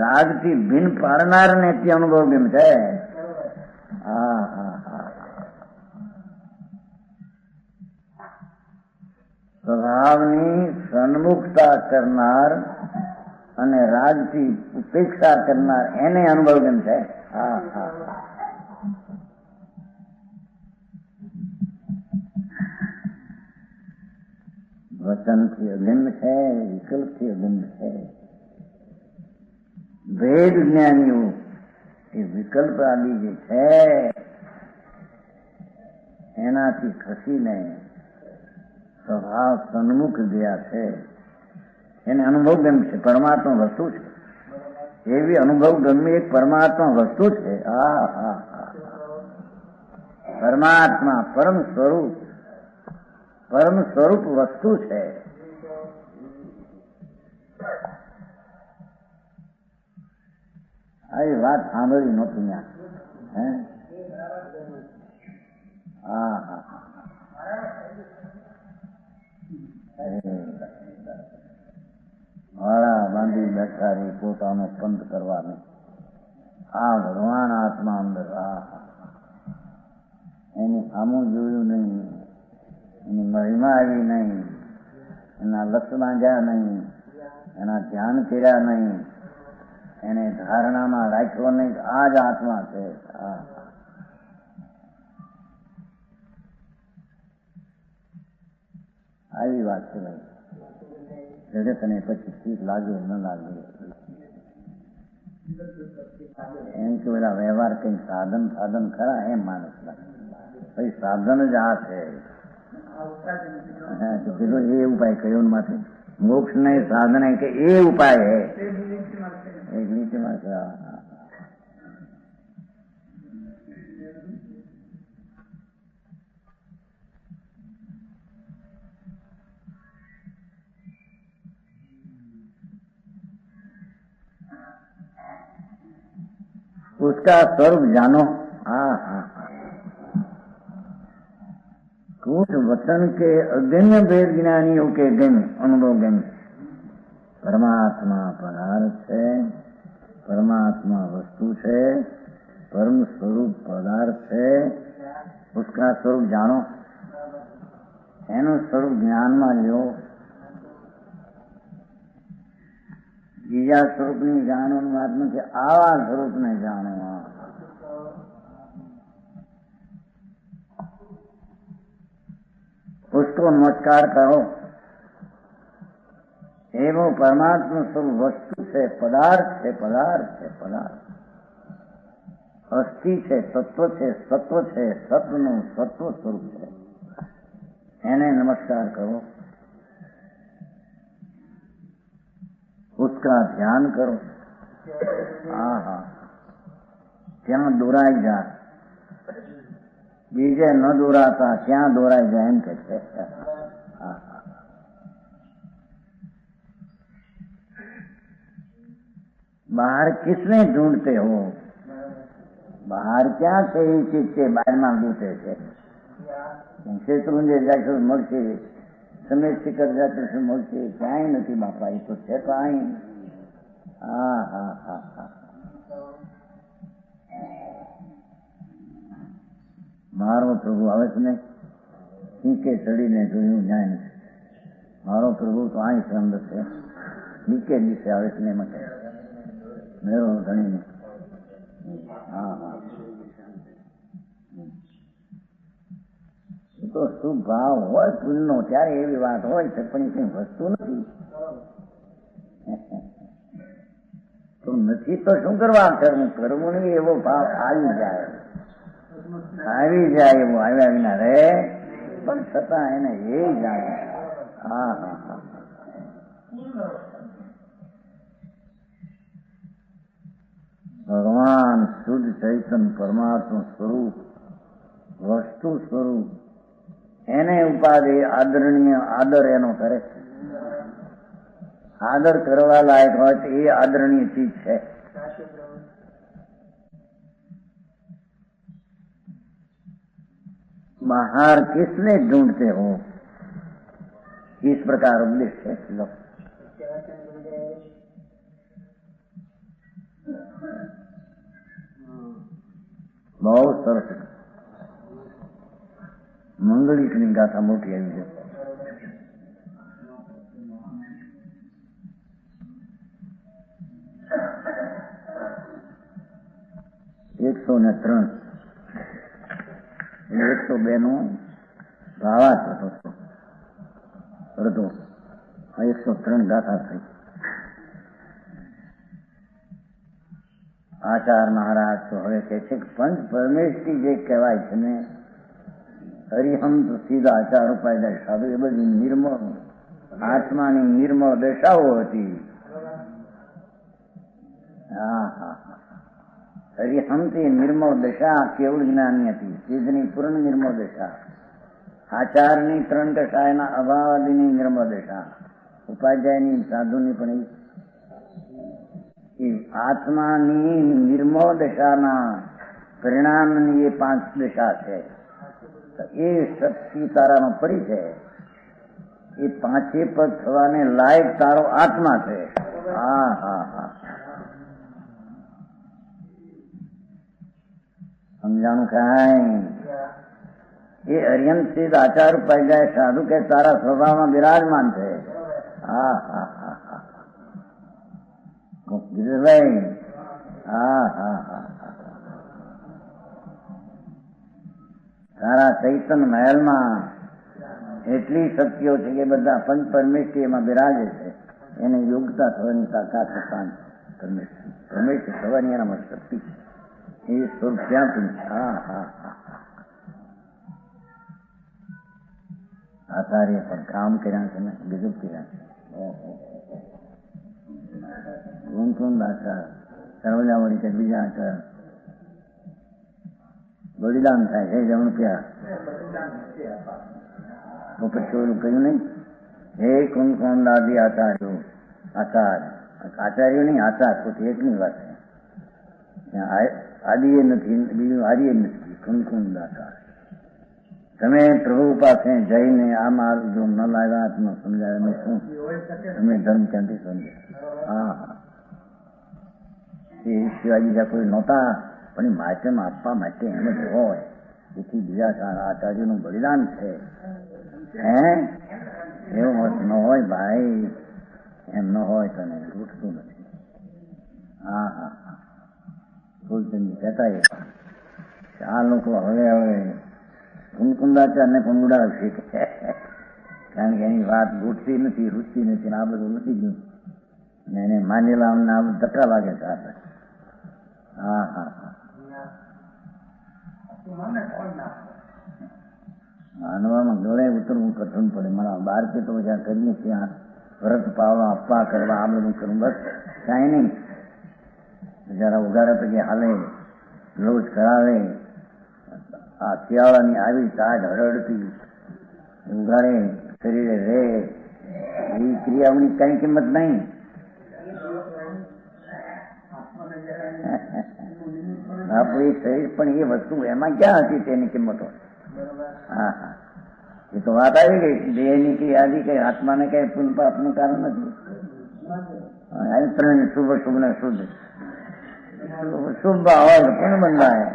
રાગથી ભિન્ન પાડનારને તે અનુભવ ગમે છે. સ્વભાવની સન્મુખતા કરનાર અને રાગથી ઉપેક્ષા કરનાર એને અનુભવ ગમે છે. વચનથી અગમ્ય છે, વિકલ્પથી અગમ્ય છે. ભેદ જ્ઞાનીઓ એ વિકલ્પ આદિ જે છે એનાથી ખસીને સ્વભાવ સન્મુખ ગયા છે. એને અનુભવ ગમે છે. પરમાત્મા વસ્તુ છે. એવી અનુભવ ગમે એક પરમાત્મા વસ્તુ છે. પરમાત્મા પરમ સ્વરૂપ વસ્તુ છે. આવી વાત સાંભળી નહોતી ત્યાં. માળા બાંધી બેઠા રહી પોતાનો પંથ કરવાની. ભગવાન આત્મા અંદર એની સામું જોયું નહીં, એની મહિમા આવી નહીં, એના લક્ષ બાંધ્યા નહીં, એના ધ્યાન કર્યા નહીં, એને ધારણામાં રાખ્યો નહીં. આ જ આત્મા છે. આવી વાત છે ભાઈ. જગતને પછી ઠીક લાગે ન લાગે એમ કે બધા વ્યવહાર કઈ સાધન ખરા એમ માણસ ભાઈ સાધન જ આ છે. પેલો એ ઉપાય કયો માંથી મોક્ષ નહીં સાધન કે એ ઉપાય હે એક નીતિમાં उसका स्वरूप जानो। हाँ हाँ हाँ, कूट वचन के अगण्य वेद ज्ञानियों के गण अनुभव गण परमात्मा पदार्थ है, परमात्मा वस्तु है, परम स्वरूप पदार्थ है, उसका स्वरूप जानो, एनु स्वरूप ज्ञान में लो। बीजा स्वरूप ने जानो बात में आवा स्वरूप ने जानो। उसको नमस्कार करो। एवं परमात्मा स्वरूप वस्तु से पदार्थ है, पदार्थ है, पदार्थ अस्थि है, तत्व है, सत्व है, सत्व નું સત્વ સ્વરૂપ છે, એને નમસ્કાર કરો। उसका ध्यान करो। हाँ हाँ, ત્યાં દોરાઈ જા, બીજે ન દોરાતા ક્યાં દોરાઈ જાય એમ કે છે। હા હા, बाहर किसने ढूंढते हो? बाहर क्या છે એ ચીજ છે બહારમાં ઢૂંઢે છે। ક્ષેત્રુંજે જાશું મળશે, સમેત શિખર જાશું મળશે, ક્યાંય નથી બાપા, એ તો છે કાંઈ। હા હા હા હા, મારો પ્રભુ આવે છે ને નીચે ચડીને જોયું જાય, મારો પ્રભુ તો અહીં સંદ છે, નીચે નીચે આવે છે ને માટે મેળો ધણીને। હા હા, તો શુભ ભાવ હોય પુણ્યનો ત્યારે એવી વાત હોય છે, પણ એ કઈ વસ્તુ નથી તો નથી તો શું કરવા કરવું? કરવું નહીં એવો ભાવ આવી જાય, આવી જાય એવો આવ્યા વિના રહે, પણ છતાં એને એ જાય। હા હા હા, ભગવાન શુદ્ધ ચૈતન્ય પરમાત્મા સ્વરૂપ વસ્તુ સ્વરૂપ એને ઉપાધિ આદરણીય આદર એનો કરે છે। આદર કરવા લાયક હોય તો એ આદરણીય ચીજ છે। बाहर किसने ढूंढते हो? इस प्रकार उपदेश है। लो बहुत सरस मंगलिक ની ગાથા મોટી આવી છે। 103 102 નો ભાવાર્થ હતો, અડધો 103 ગાથા થઈ। આચાર મહારાજ તો હવે કહે છે કે પંચ પરમેષ્ઠી જે કહેવાય છે ને, હરિહંત સીધા આચાર ઉપાય સાધુ એ બધી નિર્મળ આત્માની નિર્મળ દશાઓ હતી। હા હા, હરિહંત એ નિર્મળ દશા કેવળ જ્ઞાનની હતી, સિદ્ધની પૂર્ણ નિર્મળ દશા, આચારની 3 દશા એના અભાવાદીની નિર્મળ દશા, ઉપાધ્યાયની સાધુની પણ એ આત્માની નિર્મળ દશાના પરિણામની એ 5 દશા છે। એ શક્તિ તારાનો પરિચય, એ 5 પદ થવાને લાયક તારો આત્મા છે। હા હા હા, સમજાણું કાંઈ? એ અર્યંત સિદ્ધ આચાર ઉપાય સાધુ કે તારા સ્વભાવમાં બિરાજમાન છે। હા હા હા હા, ગિરીશભાઈ, હા હા હા, તારા ચૈતન્ય મહેલમાં એટલી શક્તિઓ છે કે બધા પંચ પરમેષ્ઠી એમાં બિરાજે છે, એને યોગ્યતા થવાની તાકાત પરમેષ્ઠી થવાની એનામાં શક્તિ છે, એ સ્વરૂપ ક્યાં પણ। હા હા હા, આચાર્ય પણ કામ કર્યા છે ને, ગજબ કર્યા છે। કોણ આચાર સર્વજાવડી કે બીજા આચાર બલિદાન થાય છે જમણ ક્યાં તો પછી ઓલું કહ્યું નહીં, હે કુંડ આદિ આચાર્યો, આચાર્ય આચાર્યો નહીં, આચાર પોતે એકની વાત છે। આદિએ નથી, બીજું આર્ય નથી, કુમકુમ દાતા. તમે પ્રભુ પાસે જઈને આ માર્ગ જો ન લાવ્યા, ન સમજાય, શું તમે ધર્મ ક્યાંથી સમજે? હા હા, એ શિવાજી કોઈ નહોતા, પણ એ માધ્યમ આપવા માટે એમ જ હોય. જેથી બીજા સારા આચાર્યનું બલિદાન છે. હે એવું મત ન હોય ભાઈ, એમ ન હોય તને રૂઠતું નથી. હા હા હા, ફૂલચંદ કહેતા આ લોકો હવે કુમકુંદાચાર્યને પણ ઉડાવશે, કારણ કે એની વાત રૂઠતી નથી, રૂચતી નથી, આ બધું નથી ગયું, અને એને માનેલા અમને આ ધક્કા લાગે છે. હા હા હા, માનવામાં ગળે ઉતરવું કઠણ પડે. મારા બાર કે તો જ્યાં કરીએ ત્યાં વ્રત પાવવા, આપવા કરવા, આ બધું કરવું, બસ કાંઈ નહીં. જરા ઉગાડે પછી હાલે, લોજ કરાવે, આ શિયાળાની આવી તાજ હરડતી ઉગાડે, શરીરે રે, એવી ક્રિયાઓની કઈ કિંમત નહીં. આપણું શરીર પણ એ વસ્તુ એમાં ક્યાં હતી તેની કિંમત હોય? હા હા, એ તો વાત આવી ગઈ. દેહની કઈ આદિ કઈ આત્માને કઈ પુન પાપનું કારણ નથી. શુભ શુભ ને શુદ્ધ, શુભ હોય તો પુણ્ય બંધાય,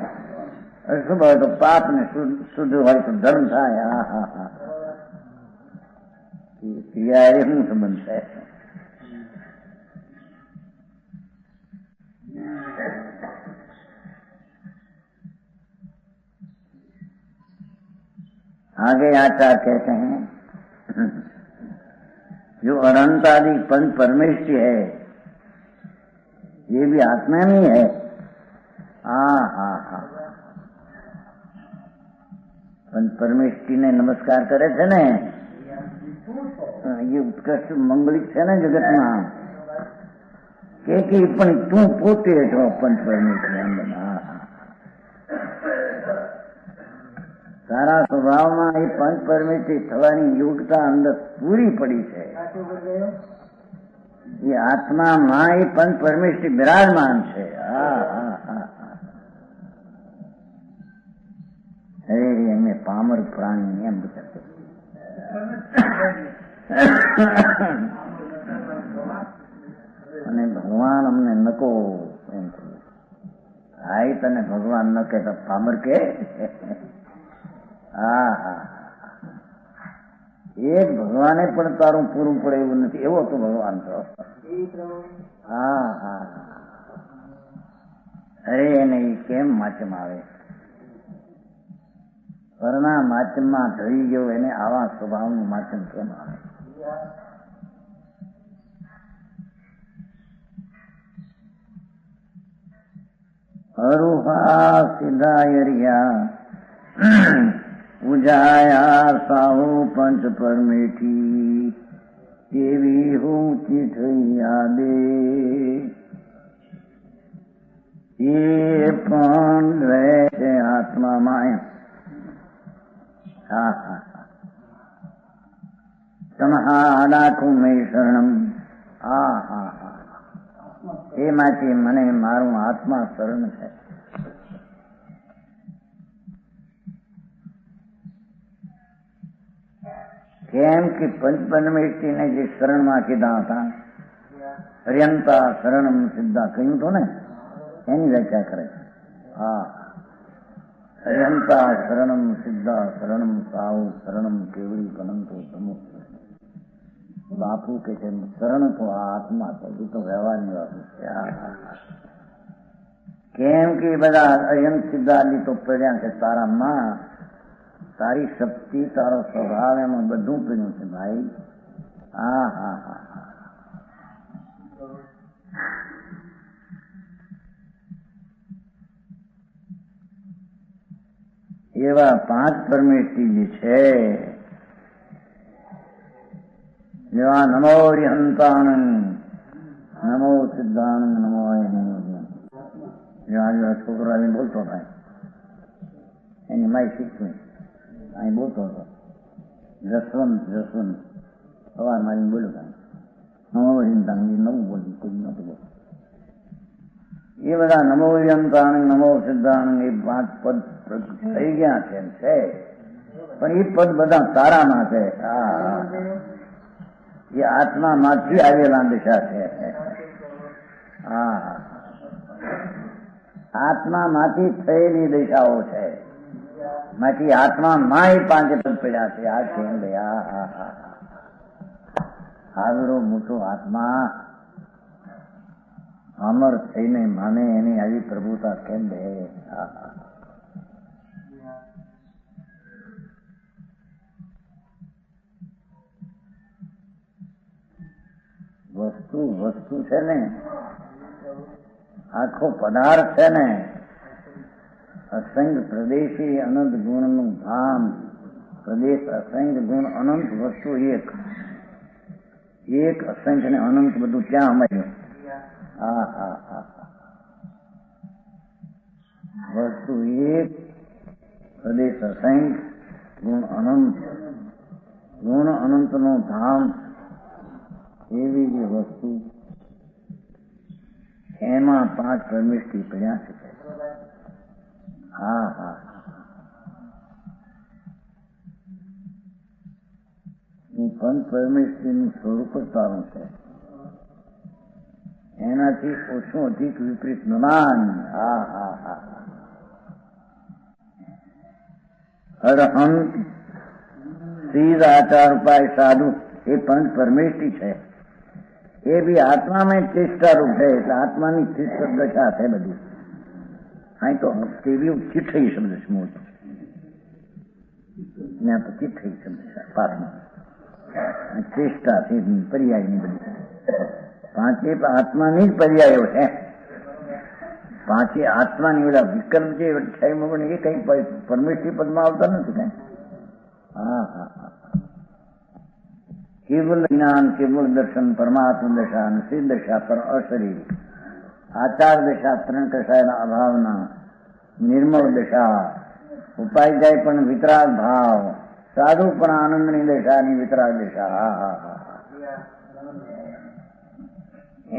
અશુભ હોય તો પાપ ને, શુદ્ધ હોય તો ધર્મ થાય. હા હા હા, ક્રિયા એ શું સંબંધ છે? आगे आचार्य कहते हैं जो अनंत आदि पंच परमेष्टि है ये भी आत्मा में है. हाँ हाँ हाँ, पंच परमेष्टि ने नमस्कार करे છે ને, એ ઉત્કૃષ્ટ મંગલિક છે ને જગતમાં, કે પણ તું પોતે છો પંચ પરમેષ્ટિ. હા હા, તારા સ્વભાવમાં એ પંચ પરમેષ્ટિ થવાની યોગ્યતા અંદર પૂરી પડી છે. એ આત્મામાં એ પંચ પરમેષ્ટિ બિરાજમાન છે. હા હા હા હા, અરે એમને પામર પ્રાણી એમ વિચારતો, અને ભગવાન અમને નકો એમ કહ્યું. હા, તને ભગવાન ન કહેતા પામર કે? હા હા, એક ભગવાને પણ તારું પૂરું પડે એવું નથી, એવો તો ભગવાન છો. હા હા, અરે એને કેમ માચમ આવે? પરના માચમમાં ધરી ગયો, એને આવા સ્વભાવનું માચમ કેમ આવે? અરુહા સિદ્ધાયરિયા પૂજાયા સાહુ પંચ પરમેઠી તેવી હું ચીઠી યાદે એ પણ રહે છે આત્મામાં. હા હા હા, તમહાડાખું મેં શરણમ. હા હા હા, એમાંથી મને મારું આત્મા શરણ છે. કેમ કે પંચ પરમેષ્ટિને જે શરણમાં કીધા હતા, અર્યંતા શરણમ સિદ્ધા કહ્યું હતું ને, એની વ્યાખ્યા કરે છે. હા, અર્યંતા શરણમ સિદ્ધા શરણમ સાહુ શરણમ કેવડી અનંતો તમો. બાપુ કે છે શરણ તો આ આત્મા છે, એ તો વ્યવહારની વાત છે. કેમ કે બધા અર્યંત સિદ્ધાદી તો પડ્યા છે તારામાં, તારી શક્તિ, તારો સ્વભાવ, એમાં બધું પીડ્યું છે ભાઈ. હા હા હા હા, એવા પાંચ પરમેષ્ટિ જે છે, જેવા નમો હંતાનંદ, નમો સિદ્ધાનંદ, નમો જેવા છોકરો આવીને બોલતો થાય, એની માય શીખવી અહીં બોલતો હતો, જસવંત સવાર મારીને બોલ્યો કાંઈ નવો હિંદાંગ નવું બોલ્યું, કોઈ નતું બોલ. એ બધા નમો યંત્રાણ નમો સિદ્ધાણ એ 5 પદ થઈ ગયા છે પણ એ પદ બધા તારામાં છે. એ આત્મામાંથી આવેલા દિશા છે. આત્મામાંથી થયેલી દિશાઓ છે. બાકી આત્મામાં એ 5 પદ પડ્યા છે. આ છે આવડો મોટો આત્મા અમર થઈને માને એની આવી પ્રભુતા કેમ દે? વસ્તુ છે ને, આખો પદાર્થ છે ને, અસંગ પ્રદેશી અનંત ગુણનું ધામ. પ્રદેશ અસંગ ગુણ અનંત વસ્તુ એક અસંખ્ય ને અનંત બધું ક્યાં અમાર્યું? વસ્તુ એક, પ્રદેશ અસંખ્ય, ગુણ અનંત નો ધામ. એવી જે વસ્તુ એમાં 5 પરમેષ્ઠી પડ્યા છે. પંચ પરમેષ્ઠીનું સ્વરૂપ જ સારું છે. એનાથી ઓછું અધિક વિપરીત નમાન. અરહંત સીધ આચાર ઉપાય સાધુ એ પંચ પરમેષ્ઠી છે. એ બી આત્મામાં ચેષ્ટારૂપ છે. એટલે આત્માની ચિત્ત દશા છે બધી. અહીં તો તેવી ચિઠ્ઠી શબ્દ છે મૂળ. ત્યાં તો ચિઠ્ઠી શબ્દ છે પાઠમાં. ચેષ્ટા છે પર્યાયની બધી. 5 આત્માની જ પર્યાયો છે. 5 આત્માની ઓલા વિકલ્પ છે એ કઈ પરમેષ્ઠી પદમાં આવતા નથી કઈ. કેવલ જ્ઞાન, કેવલ દર્શન, પરમાત્મા દશા અને સિદ્ધ દશા પર અશરીર. આચાર દશા 3 કસાયના અભાવના નિર્મળ દશા. ઉપાય જાય પણ વિતરાગ ભાવ. સાધુ પણ આનંદની દશાની વિતરાગ દશા.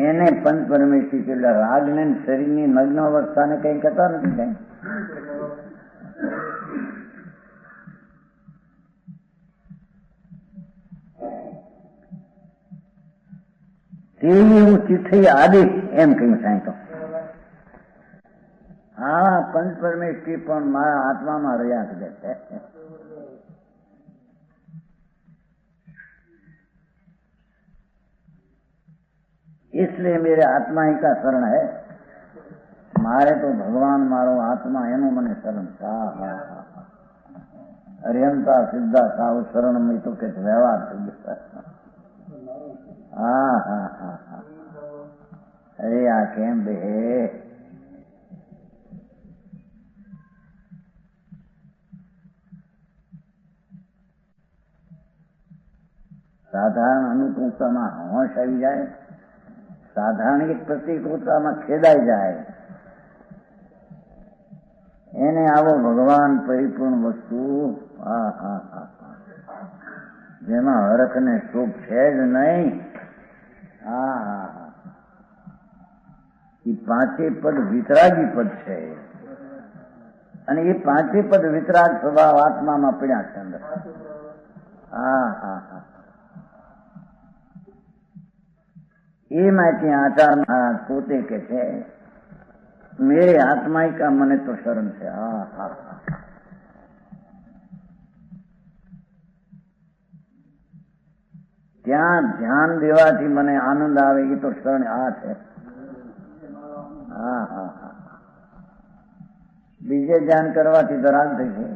એને પંચ પરમેષ્ઠી છે. એટલે રાગને શરીરની નગ્ન અવસ્થાને કઈ કહેતા નથી કઈ. તેવી હું ચિઠ્ઠી આદિશ એમ કહ્યું સાંઈ તો. પંચ પરમેષ્ઠી પણ મારા આત્મામાં રહ્યા છે. इसलिए मेरे आत्मा ही का शरण है. मारे तो भगवान मारो आत्मा एनो मने शरण. अरिहंता सिद्धा साव शरण में तो के व्यवहार થઈ ગયો. અરે આ કેમ બે? સાધારણ અનુકૂળતામાં હોશ આવી જાય, સાધારણ એક પ્રતિકૂળતામાં ખેદાઈ જાય. એને આવો ભગવાન પરિપૂર્ણ વસ્તુ જેમાં હરખ ને સુખ છે જ નહીં. એ 5 પદ વિતરાગી પદ છે. અને એ 5 પદ વિતરાગ સ્વભાવ આત્મામાં પડ્યા છે અંદર. એ માટે આચાર પોતે કે છે મેરે આત્મા કા મને તો શરણ છે. ત્યાં ધ્યાન દેવાથી મને આનંદ આવે એ તો શરણ આ છે. બીજે ધ્યાન કરવાથી તો રાગ થઈ છે.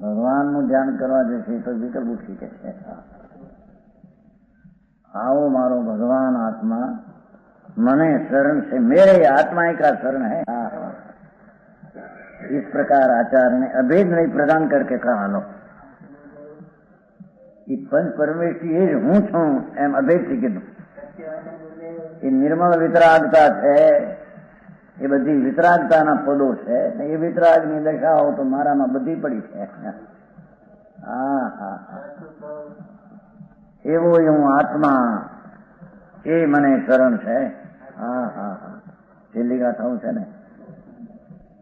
ભગવાનનું ધ્યાન કરવા જશે તો વિકલ્પ ઉઠી કે છે. आओ मारो भगवान आत्मा मने शरण से मेरे आत्मा का शरण है. इस प्रकार आचार्य ने अभेद नहीं प्रदान करके कहा लो कि पंच परमेष्ठी એ જ હું છું એમ અભેદથી કીધું. એ નિર્મળ વિતરાગતા છે. એ બધી વિતરાગતાના પદો છે. એ વિતરાગની દશાઓ તો મારામાં બધી પડી છે. એવો હું આત્મા એ મને શરણ છે. હા હા હા, છેલ્લી ગાથાઓ છે ને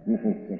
વિશેષ છે.